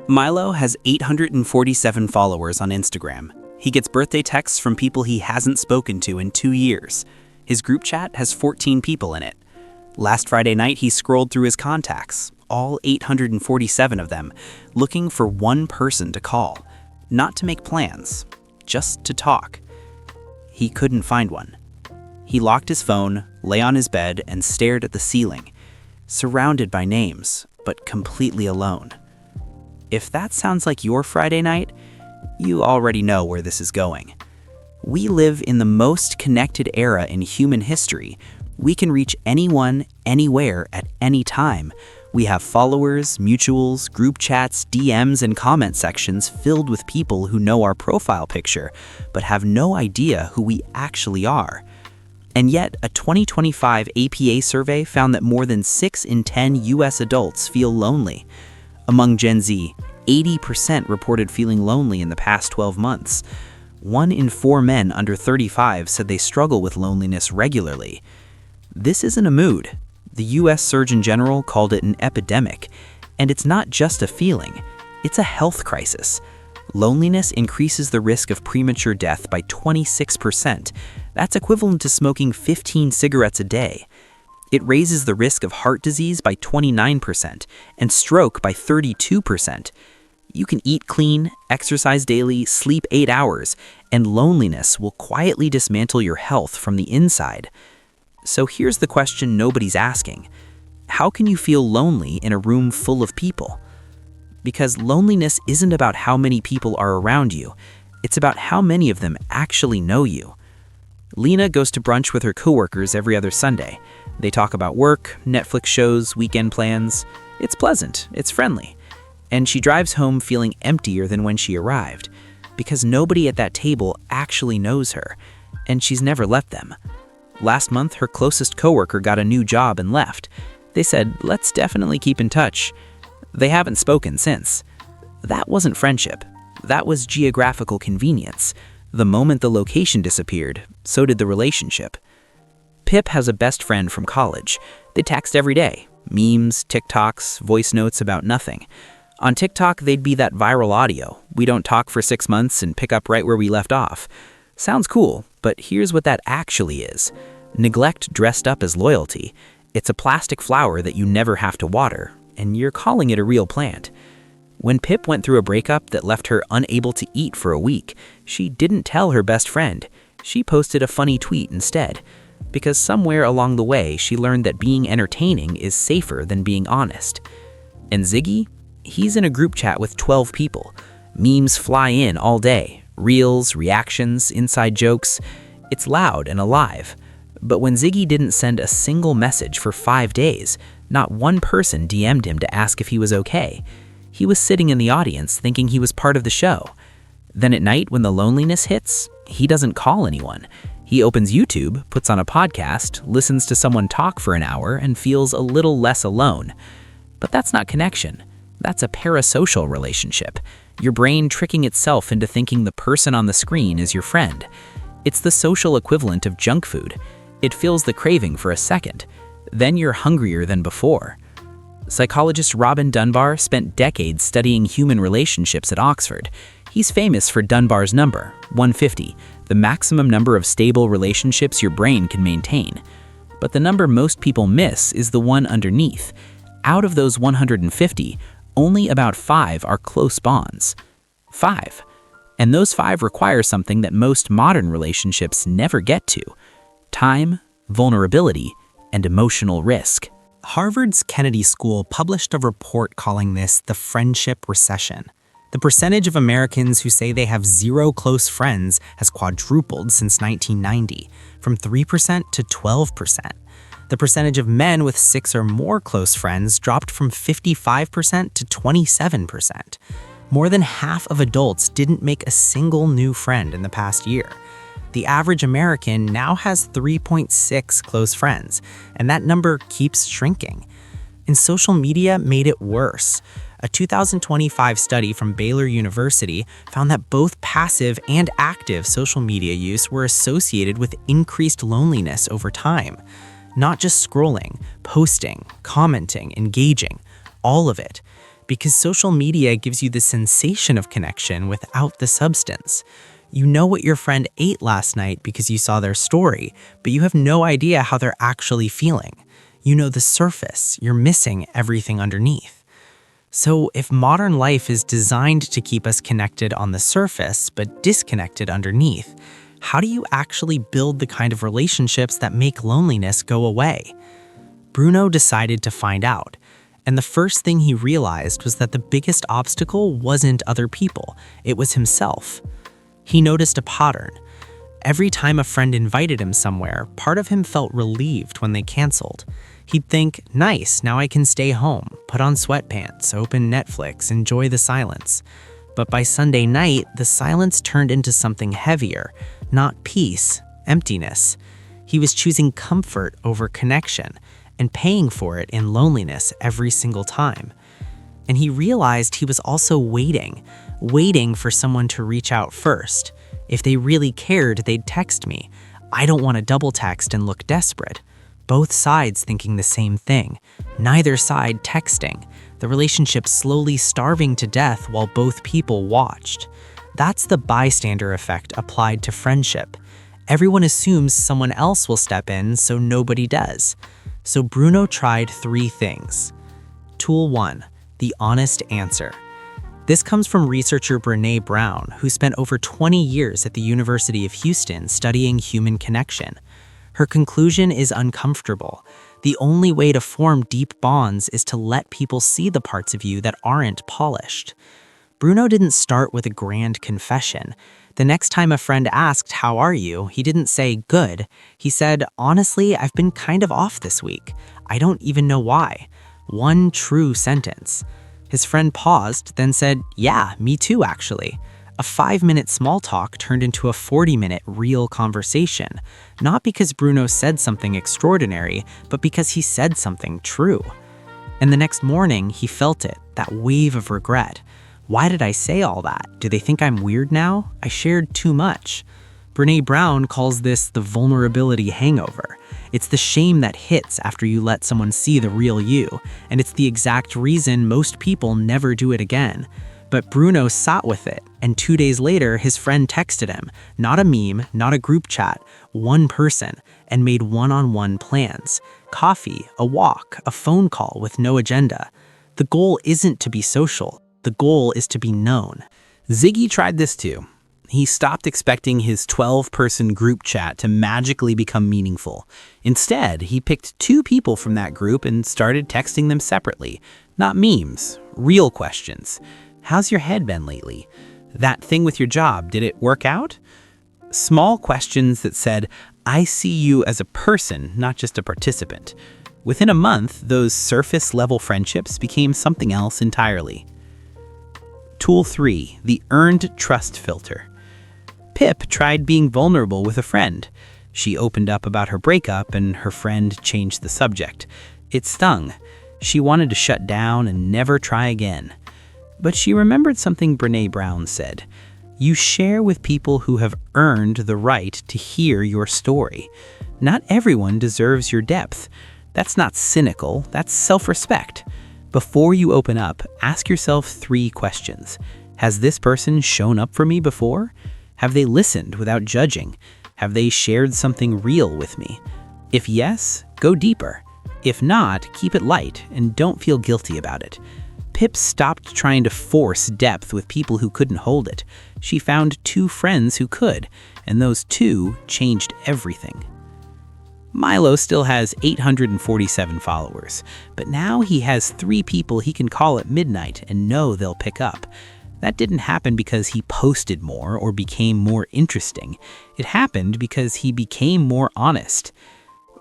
Milo has 847 followers on Instagram. He gets birthday texts from people he hasn't spoken to in 2 years. His group chat has 14 people in it. Last Friday night, he scrolled through his contacts, all 847 of them, looking for one person to call. Not to make plans, just to talk. He couldn't find one. He locked his phone, lay on his bed, and stared at the ceiling, surrounded by names, but completely alone. If that sounds like your Friday night, you already know where this is going. We live in the most connected era in human history. We can reach anyone, anywhere, at any time. We have followers, mutuals, group chats, DMs, and comment sections filled with people who know our profile picture, but have no idea who we actually are. And yet, a 2025 APA survey found that more than 6 in 10 US adults feel lonely. Among Gen Z, 80% reported feeling lonely in the past 12 months. 1 in 4 men under 35 said they struggle with loneliness regularly. This isn't a mood. The US Surgeon General called it an epidemic. And it's not just a feeling, it's a health crisis. Loneliness increases the risk of premature death by 26%. That's equivalent to smoking 15 cigarettes a day. It raises the risk of heart disease by 29% and stroke by 32%. You can eat clean, exercise daily, sleep 8 hours, and loneliness will quietly dismantle your health from the inside. So here's the question nobody's asking. How can you feel lonely in a room full of people? Because loneliness isn't about how many people are around you. It's about how many of them actually know you. Lena goes to brunch with her coworkers every other Sunday. They talk about work, Netflix shows, weekend plans. It's pleasant, it's friendly. And she drives home feeling emptier than when she arrived, because nobody at that table actually knows her, and she's never left them. Last month, her closest coworker got a new job and left. They said, "Let's definitely keep in touch." They haven't spoken since. That wasn't friendship. That was geographical convenience. The moment the location disappeared, so did the relationship. Pip has a best friend from college. They text every day. Memes, TikToks, voice notes about nothing. On TikTok, they'd be that viral audio. We don't talk for 6 months and pick up right where we left off. Sounds cool, but here's what that actually is. Neglect dressed up as loyalty. It's a plastic flower that you never have to water, and you're calling it a real plant. When Pip went through a breakup that left her unable to eat for a week, she didn't tell her best friend. She posted a funny tweet instead, because somewhere along the way she learned that being entertaining is safer than being honest. And Ziggy? He's in a group chat with 12 people. Memes fly in all day. Reels, reactions, inside jokes. It's loud and alive. But when Ziggy didn't send a single message for 5 days, not one person DM'd him to ask if he was okay. He was sitting in the audience thinking he was part of the show. Then at night when the loneliness hits, he doesn't call anyone. He opens YouTube, puts on a podcast, listens to someone talk for an hour, and feels a little less alone. But that's not connection. That's a parasocial relationship. Your brain tricking itself into thinking the person on the screen is your friend. It's the social equivalent of junk food. It fills the craving for a second. Then you're hungrier than before. Psychologist Robin Dunbar spent decades studying human relationships at Oxford. He's famous for Dunbar's number, 150, the maximum number of stable relationships your brain can maintain. But the number most people miss is the one underneath. Out of those 150, only about 5 are close bonds. 5. And those 5 require something that most modern relationships never get to: time, vulnerability, and emotional risk. Harvard's Kennedy School published a report calling this the Friendship Recession. The percentage of Americans who say they have 0 close friends has quadrupled since 1990, from 3% to 12%. The percentage of men with 6 or more close friends dropped from 55% to 27%. More than half of adults didn't make a single new friend in the past year. The average American now has 3.6 close friends, and that number keeps shrinking. And social media made it worse. A 2025 study from Baylor University found that both passive and active social media use were associated with increased loneliness over time. Not just scrolling, posting, commenting, engaging, all of it. because social media gives you the sensation of connection without the substance. You know what your friend ate last night because you saw their story, but you have no idea how they're actually feeling. You know the surface, you're missing everything underneath. So if modern life is designed to keep us connected on the surface but disconnected underneath, how do you actually build the kind of relationships that make loneliness go away? Bruno decided to find out, and the first thing he realized was that the biggest obstacle wasn't other people, it was himself. He noticed a pattern. Every time a friend invited him somewhere, part of him felt relieved when they canceled. He'd think, nice, now I can stay home, put on sweatpants, open Netflix, enjoy the silence. But by Sunday night, the silence turned into something heavier, not peace, emptiness. He was choosing comfort over connection and paying for it in loneliness every single time. And he realized he was also waiting for someone to reach out first. If they really cared, they'd text me. I don't want to double text and look desperate. Both sides thinking the same thing, neither side texting, the relationship slowly starving to death while both people watched. That's the bystander effect applied to friendship. Everyone assumes someone else will step in, so nobody does. So Bruno tried 3 things. Tool 1, the honest answer. This comes from researcher Brené Brown, who spent over 20 years at the University of Houston studying human connection. Her conclusion is uncomfortable. The only way to form deep bonds is to let people see the parts of you that aren't polished. Bruno didn't start with a grand confession. The next time a friend asked, "How are you?" he didn't say, "Good." He said, "Honestly, I've been kind of off this week. I don't even know why." One true sentence. His friend paused, then said, "Yeah, me too, actually." A 5-minute small talk turned into a 40-minute real conversation, not because Bruno said something extraordinary, but because he said something true. And the next morning, he felt it, that wave of regret. Why did I say all that? Do they think I'm weird now? I shared too much. Brené Brown calls this the vulnerability hangover. It's the shame that hits after you let someone see the real you, and it's the exact reason most people never do it again. But Bruno sat with it, and 2 days later, his friend texted him, not a meme, not a group chat, one person, and made one-on-one plans. Coffee, a walk, a phone call with no agenda. The goal isn't to be social. The goal is to be known. Ziggy tried this too. He stopped expecting his 12-person group chat to magically become meaningful. Instead, he picked 2 people from that group and started texting them separately. Not memes, real questions. How's your head been lately? That thing with your job, did it work out? Small questions that said, I see you as a person, not just a participant. Within a month, those surface-level friendships became something else entirely. Tool 3, the earned trust filter. Pip tried being vulnerable with a friend. She opened up about her breakup and her friend changed the subject. It stung. She wanted to shut down and never try again. But she remembered something Brené Brown said. You share with people who have earned the right to hear your story. Not everyone deserves your depth. That's not cynical, that's self-respect. Before you open up, ask yourself 3 questions. Has this person shown up for me before? Have they listened without judging? Have they shared something real with me? If yes, go deeper. If not, keep it light and don't feel guilty about it. Pip stopped trying to force depth with people who couldn't hold it. She found 2 friends who could, and those 2 changed everything. Milo still has 847 followers, but now he has 3 people he can call at midnight and know they'll pick up. That didn't happen because he posted more or became more interesting. It happened because he became more honest.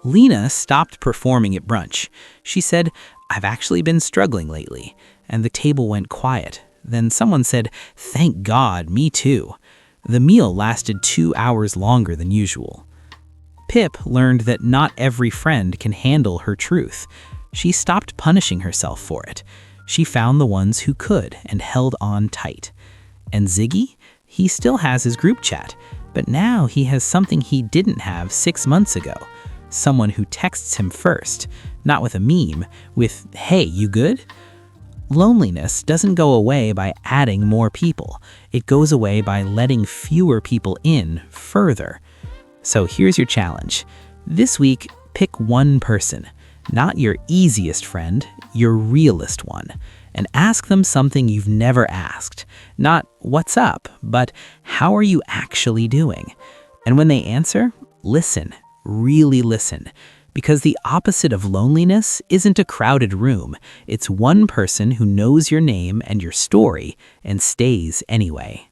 Lena stopped performing at brunch. She said, I've actually been struggling lately, and the table went quiet. Then someone said, thank God, me too. The meal lasted 2 hours longer than usual. Pip learned that not every friend can handle her truth. She stopped punishing herself for it. She found the ones who could and held on tight. And Ziggy? He still has his group chat, but now he has something he didn't have 6 months ago. Someone who texts him first, not with a meme, with, hey, you good? Loneliness doesn't go away by adding more people. It goes away by letting fewer people in further. So here's your challenge. This week, pick one person, not your easiest friend, your realest one, and ask them something you've never asked. Not what's up, but how are you actually doing? And when they answer, listen, really listen. Because the opposite of loneliness isn't a crowded room. It's one person who knows your name and your story and stays anyway.